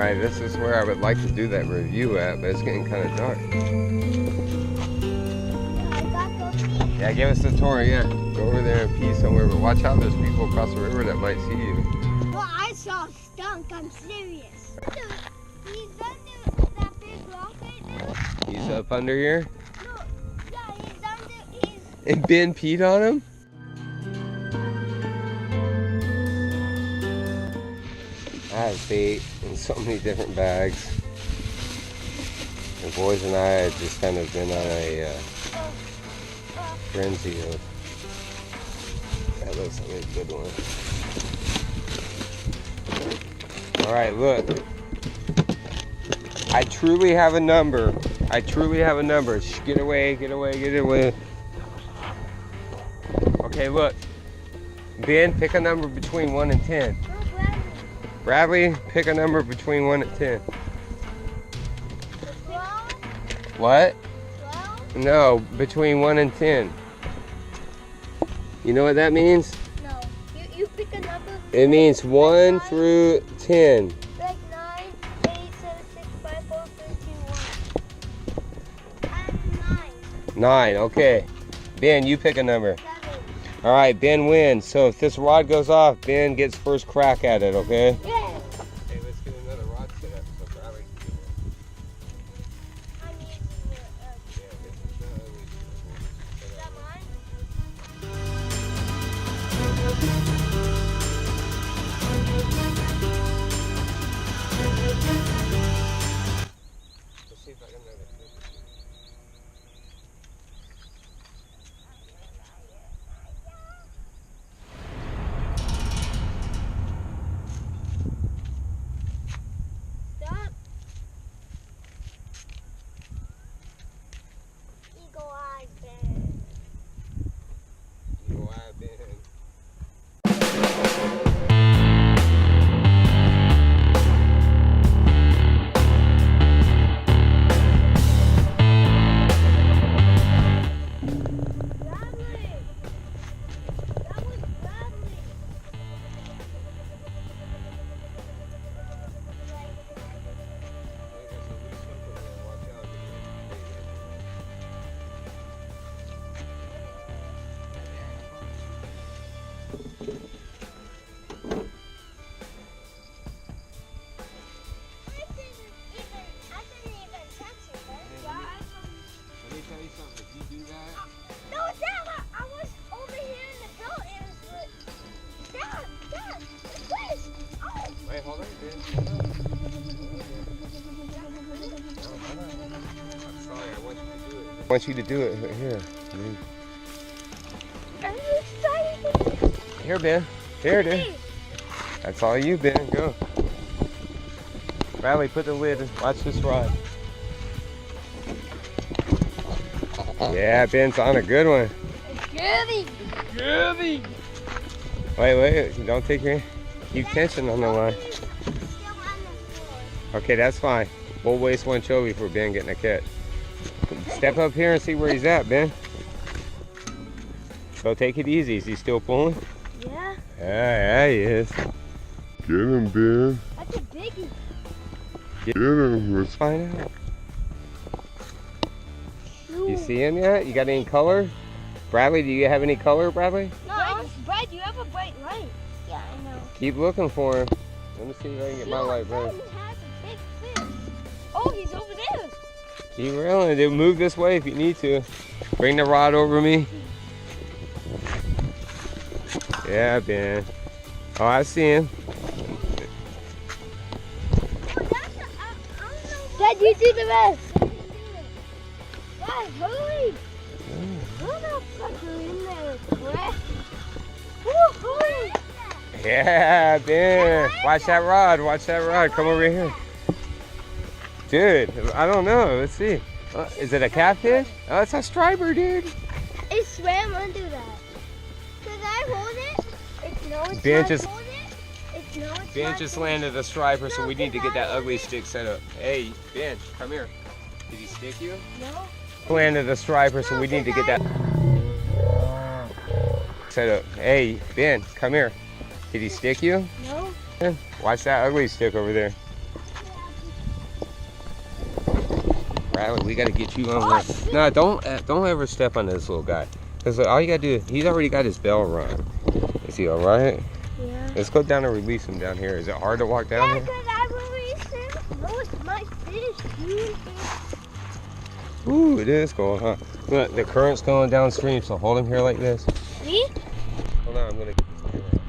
Alright, this is where I would like to do that review at, but it's getting kind of dark. Yeah, give us the tour, yeah. Go over there and pee somewhere, but watch out, there's people across the river that might see you. Well, I saw a skunk, I'm serious. He's under that big rock right there. He's up under here? No, yeah, he's under, And Ben peed on him? I have bait in so many different bags. The boys and I have just kind of been on a frenzy of. That looks like a good one. Alright, look. I truly have a number. I truly have a number. Shh, get away, get away, get away. Okay, look. Ben, pick a number between 1 and 10. Bradley, pick a number between 1 and 10. 12? What? 12? No, between 1 and 10. You know what that means? No. You pick a number. It means 1 through 10. Like 9, 8, 7, 6, 5, 4, 3, 2, 1. 9, okay. Ben, you pick a number. 7. All right, Ben wins. So if this rod goes off, Ben gets first crack at it, okay? Yes. Okay, let's get another rod set up so Bradley can do it. I'm using is that mine? Let's see if I can make it. Stop. Eagle eye Ben. You know why, Ben? Bradley. That was Bradley. I didn't even touch it. Let me tell you something. If you do that, No, Dad, I was over here in the boat and it was Dad, the fish. Oh. wait, hold on, Ben. Hold on. I'm sorry. I want you to do it. I want you to do it here. I'm excited. Here, Ben. Here it is. That's all you, Ben. Go. Bradley, put the lid. Watch this rod. Yeah, Ben's on a good one. Goody. Goody. Wait. Don't take your. Keep tension on the line. Okay, that's fine. We'll waste one chovy for Ben getting a catch. Step up here and see where he's at, Ben. So take it easy. Is he still pulling? Yeah. Yeah, he is. Get him, Ben. That's a biggie. Get him. Let's find out. You see him yet? You got any color? Bradley, do you have any color, Bradley? No, Brad, you have a bright light. Yeah, I know. Keep looking for him. Let me see if I can get my light Brad burning. has a big fish. Oh, he's over there. Keep reeling. Dude, move this way if you need to. Bring the rod over me. Yeah, Ben. Oh, I see him. Dad, you do the rest. Dad, hurry. Throw that sucker in there, quick. Hurry. Yeah, Ben. Watch that rod. Watch that rod. Come over here. Dude, I don't know. Let's see. Is it a catfish? Oh, it's a striper, dude. It swam under that. Could I hold it? It's Ben not just- hold it. It's Ben not just hold it. landed a striper, so No, we need to can get that I ugly hold it? stick set up. Hey, Ben, come here. Did he stick you? No. Landed a striper, so No, we need to can get that set up. Hey, Ben, come here. Did he stick you? No. Ben, watch that ugly stick over there. Bradley, we gotta get you on Oh, one. shit. No, don't ever step on this little guy. Cause all you gotta do, he's already got his bell rung. Is he all right? Yeah. Let's go down and release him down here. Is it hard to walk down Yeah, here? because I released him. No, it's my fish, dude. Ooh, it is cool, huh? Look, the current's going downstream, so hold him here like this. See? Hold on, I'm gonna get this camera out.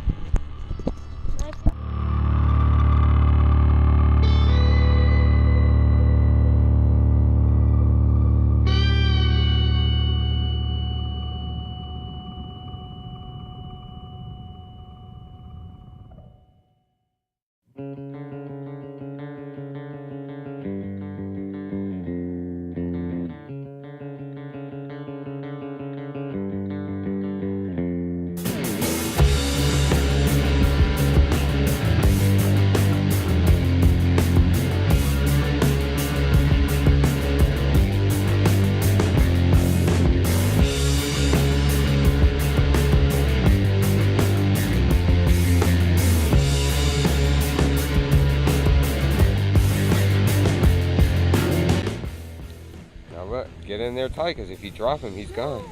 Get in there tight, because if you drop him, he's gone.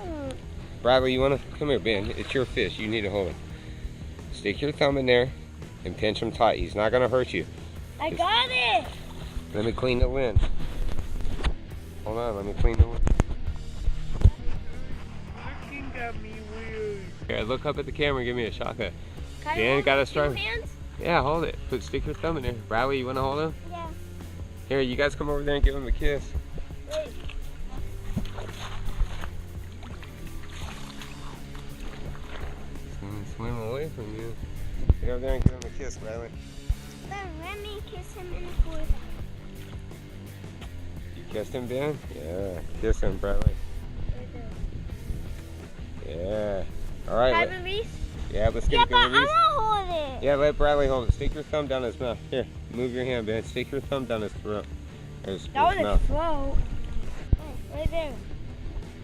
Bradley, you want to? Come here, Ben. It's your fish. You need to hold it. Stick your thumb in there and pinch him tight. He's not going to hurt you. I got it. Let me clean the lens. Hold on, let me clean the lens. Looking at me weird. Here, look up at the camera and give me a shot cut. Can I Dan, hold got it a stripe? with 2 hands? Yeah, hold it. Stick your thumb in there. Bradley, you want to hold him? Yeah. Here, you guys come over there and give him a kiss. Wait. Swim away from you. Get over there and give him a kiss, Bradley. Let me kiss him in the forehead. You kissed him, Ben? Yeah. Kiss him, Bradley. Yeah. All right. Can I release? Yeah, let's get Yeah, a but good I release. want to hold it. Yeah, let Bradley hold it. Stick your thumb down his mouth. Here, move your hand, Ben. Stick your thumb down his throat. There's That was his a mouth. throat. Oh, right there.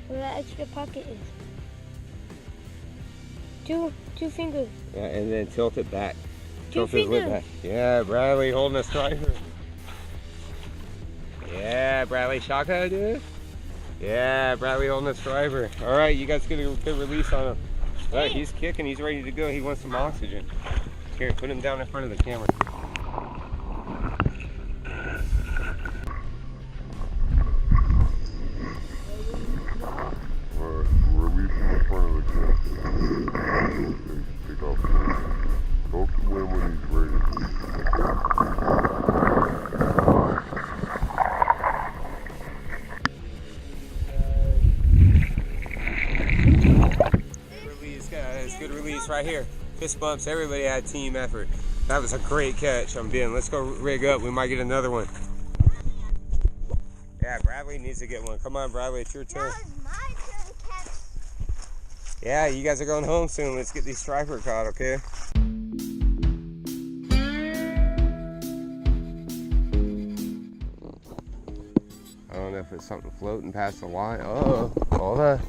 Where that extra pocket is. Two fingers. Yeah, and then tilt it back. Two Tilt his lip fingers. back. Yeah, Bradley holding a striper. Yeah, Bradley shotgun, dude. Yeah, Bradley holding a striper. All right, you guys get a good release on him. All right, he's kicking. He's ready to go. He wants some oxygen. Here, put him down in front of the camera. Release him in front of the camera. Take off. Don't swim when he's ready. Good release, guys. Good release right here. Fist bumps. Everybody had team effort. That was a great catch on Ben. Let's go rig up. We might get another one. Yeah, Bradley needs to get one. Come on, Bradley. It's your turn. That was my turn to catch. Yeah, you guys are going home soon. Let's get these striper caught, okay? I don't know if it's something floating past the line. Oh, hold on.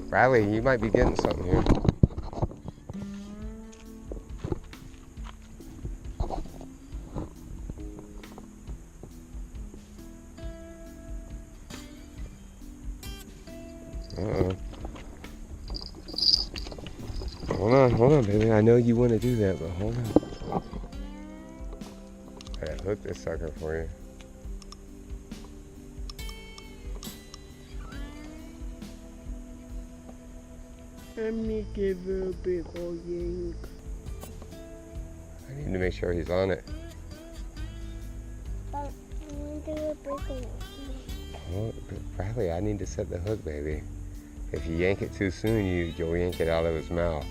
Bradley, you might be getting something here. Uh-oh. Hold on, baby. I know you want to do that, but hold on. I gotta hook this sucker for you. Let me give you a big old yank. I need to make sure he's on it. But I'm going to do a big one. Oh, Bradley, I need to set the hook, baby. If you yank it too soon, you'll yank it out of his mouth.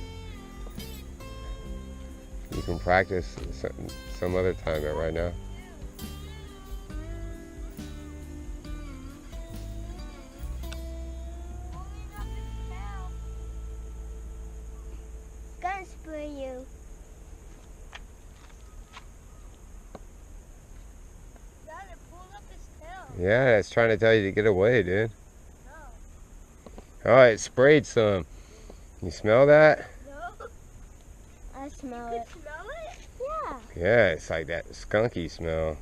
You can practice some other time, but right now. Gonna spray you. Gotta pull up his tail. Yeah, it's trying to tell you to get away, dude. No. Oh, it sprayed some. You smell that? No. I smell it. You can smell it? Yeah. Yeah, it's like that skunky smell.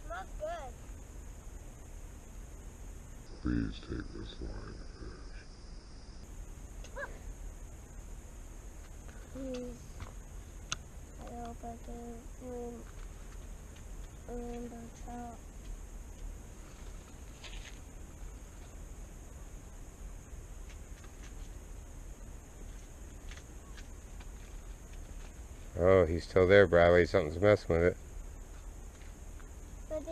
Smells good. Please take this line, fish. Please. I hope I can rainbow trout. Oh, he's still there, Bradley. Something's messing with it. But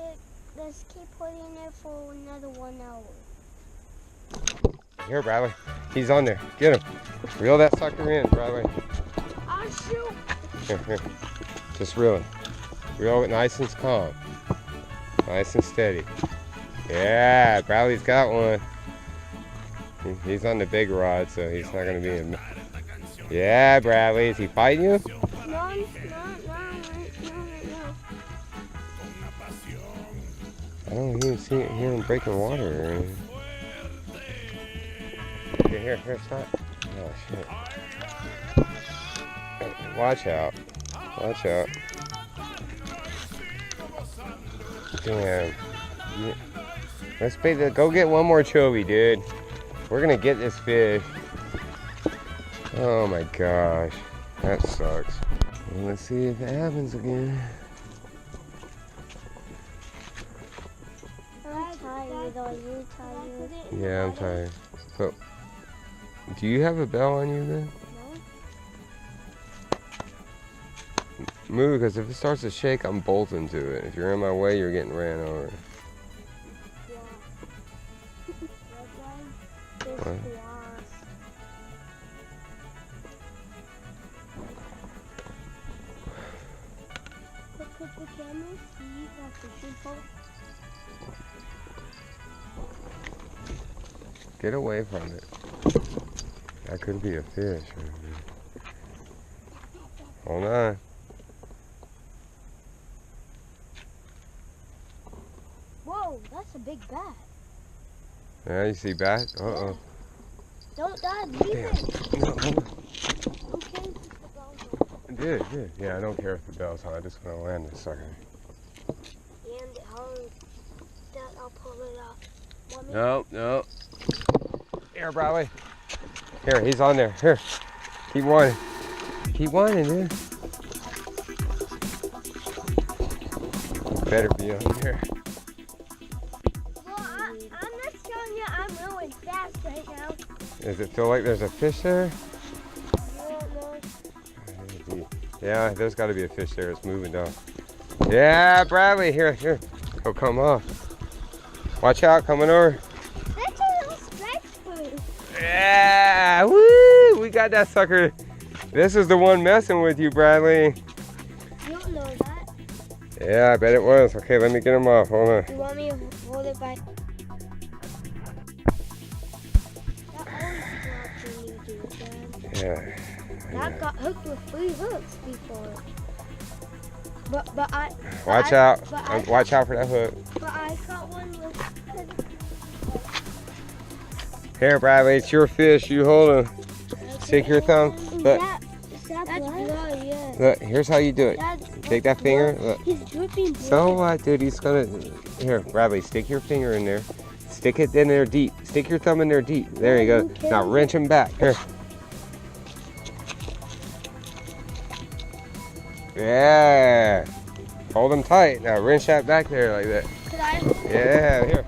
let's keep putting it for another 1 hour. Here, Bradley. He's on there. Get him. Reel that sucker in, Bradley. I'll shoot. Here. Just reel it. Reel it nice and calm. Nice and steady. Yeah, Bradley's got one. He's on the big rod, so he's not going to be in. Yeah, Bradley. Is he fighting you? No. I don't even hear him breaking water or anything. Here, stop. Oh, shit. Watch out. Damn. Let's go get one more chovy, dude. We're gonna get this fish. Oh my gosh. That sucks. Well, let's see if it happens again. I'm tired. Are you tired? Yeah, I'm tired. So, do you have a bell on you then? No. Move, because if it starts to shake, I'm bolting to it. If you're in my way, you're getting ran over. Yeah. What? Could the camera see that fishing pole? Get away from it. That could be a fish. Hold on. Whoa, that's a big bat. Yeah, you see bat? Uh-oh. Don't dive, leave Damn. it. No, hold on. Okay, the bell's on. Good. Yeah, I don't care if the bell's on. I just want to land this sucker. And I'll pull it off. No. Here, Bradley. Here, he's on there. Here. Keep whining, dude. Better be on there. Well, I'm not telling you I'm really fast right now. Does it feel like there's a fish there? No. Yeah, there's got to be a fish there. It's moving down. Yeah, Bradley, here. He'll come off. Watch out, coming over. That's a little stretch food. Yeah, woo! We got that sucker. This is the one messing with you, Bradley. You don't know that. Yeah, I bet it was. Okay, let me get him off. Hold on. You want me to hold it by? That always drops when you do it, Dad. Yeah. That got hooked with 3 hooks before. But I. Watch out. Watch out for that hook. But I caught one with. Here, Bradley, it's your fish. You hold him. Stick your thumb. Look. That's blood, yeah. Look, here's how you do it. Take that finger. Look. He's dripping blood. So what, dude? He's gonna. Here, Bradley, stick your finger in there. Stick it in there deep. Stick your thumb in there deep. There you go. Okay. Now wrench him back. Here. Yeah. Hold him tight. Now wrench that back there like that. Could I? Yeah, here.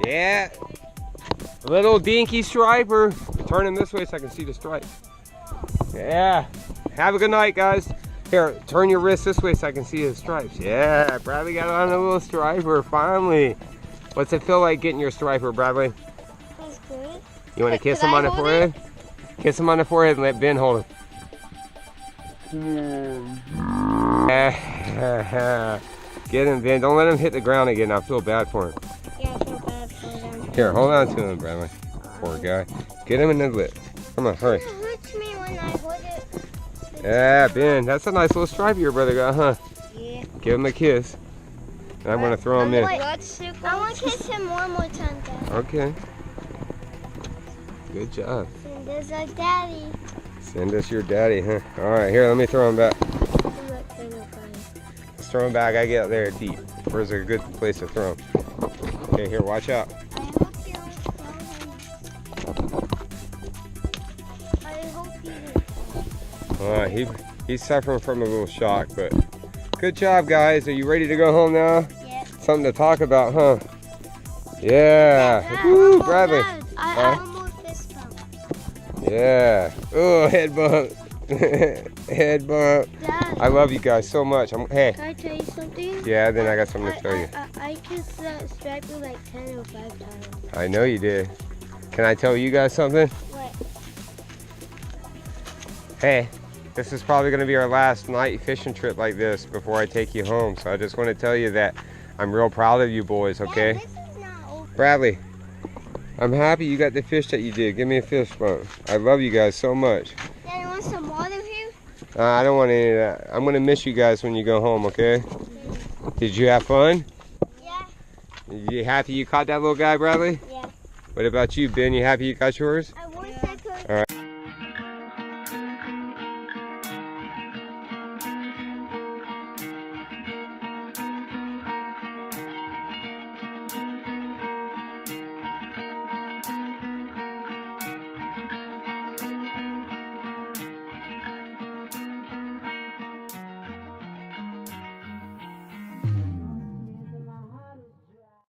Yeah. Little dinky striper. Turn him this way so I can see the stripes. Yeah. Have a good night, guys. Here, turn your wrist this way so I can see his stripes. Yeah, Bradley got on a little striper, finally. What's it feel like getting your striper, Bradley? That's good. You want to kiss Could him I on the hold forehead? Kiss him on the forehead and let Ben hold him. Get him, Ben. Don't let him hit the ground again. I feel bad for him. Yeah, I feel bad for them. Here, hold on to him, Bradley. Poor guy. Get him in the lip. Come on, hurry. It hurts me when I hold it. Yeah, Ben. That's a nice little stripe your brother got, huh? Yeah. Give him a kiss. And I'm going to throw him in. I want to kiss him one more time, Dad. Okay. Good job. And there's our daddy. Send us your daddy, huh? All right, here, let me throw him back. Let's throw him back. I get out there deep. Where's a good place to throw him? Okay, here, watch out. I hope He's suffering from a little shock, but good job, guys. Are you ready to go home now? Yeah. Something to talk about, huh? Yeah. Woo, Bradley. I almost fist bumped. Yeah. Oh, head bump. Head bump. Dad, I love you guys so much. Hey. can I tell you something? Yeah, then I got something to show you. I kissed that striper like 10 or 5 times. I know you did. Can I tell you guys something? What? Hey, this is probably going to be our last night fishing trip like this before I take you home. So I just want to tell you that I'm real proud of you boys, okay? Dad, this is not over. Bradley, I'm happy you got the fish that you did. Give me a fist bump. I love you guys so much. Dad, you want some water here? I don't want any of that. I'm going to miss you guys when you go home, okay? Did you have fun? Yeah. You happy you caught that little guy, Bradley? Yeah. What about you, Ben? You happy you got yours? I